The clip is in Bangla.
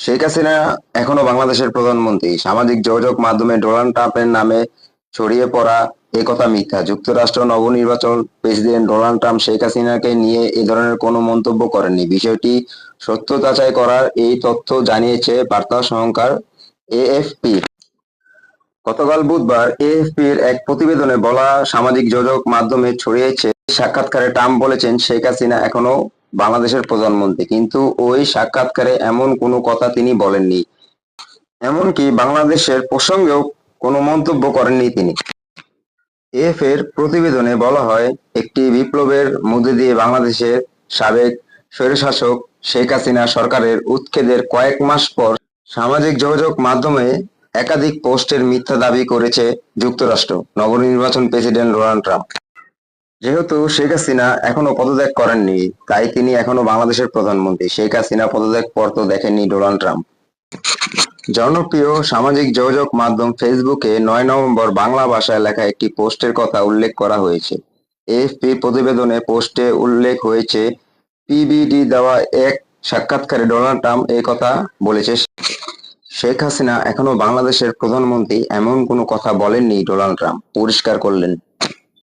শেখ হাসিনা এখনো বাংলাদেশের প্রধানমন্ত্রী। সামাজিক যোগাযোগ মাধ্যমে ডোনাল্ড ট্রাম্পের নামে ছড়িয়ে পড়া এ কথা মিথ্যা। যুক্তরাষ্ট্র নবনির্বাচন প্রেসিডেন্ট ডোনাল্ড ট্রাম্প শেখ হাসিনাকে নিয়ে এ ধরনের কোনো মন্তব্য করেননি। বিষয়টি সত্য যাচাই করার এই তথ্য জানিয়েছে বার্তা সংস্থা এএফপি। গতকাল বুধবার এএফপির এক প্রতিবেদনে বলা, সামাজিক যোগাযোগ মাধ্যমে ছড়িয়েছে সাক্ষাৎকারে ট্রাম্প বলেছেন শেখ হাসিনা এখনো বাংলাদেশের প্রধানমন্ত্রী, কিন্তু ওই সাক্ষাৎকারে এমন কোনো কথা তিনি বলেননি। এমনকি বাংলাদেশের প্রসঙ্গেও কোনো মন্তব্য করেননি তিনি। এএফপির প্রতিবেদনে বলা হয়, একটি বিপ্লবের মধ্য দিয়ে বাংলাদেশের সাবেক স্বৈরশাসক শেখ হাসিনা সরকারের উৎখাতের কয়েক মাস পর সামাজিক যোগাযোগ মাধ্যমে একাধিক পোস্টের মিথ্যা দাবি করেছে যুক্তরাষ্ট্র নবনির্বাচন প্রেসিডেন্ট ডোনাল্ড ট্রাম্প। যেহেতু শেখ হাসিনা এখনো পদত্যাগ করেননি, তাই তিনি এখনো বাংলাদেশের প্রধানমন্ত্রী। শেখ হাসিনা পদত্যাগ পত্র দেখেননি ডোনাল্ড ট্রাম্প। জনপ্রিয় সামাজিক যোগাযোগ মাধ্যম ফেসবুকে ৯ নভেম্বর বাংলা ভাষায় লেখা একটি পোস্টের কথা উল্লেখ করা হয়েছে। এএফপি প্রতিবেদনে পোস্টে উল্লেখ হয়েছে, পিবিডি দেওয়া এক সাক্ষাৎকারে ডোনাল্ড ট্রাম্প এই কথা বলেছে। শেখ হাসিনা এখনো বাংলাদেশের প্রধানমন্ত্রী এমন কোনো কথা বলেননি ডোনাল্ড ট্রাম্প, পরিষ্কার করলেন।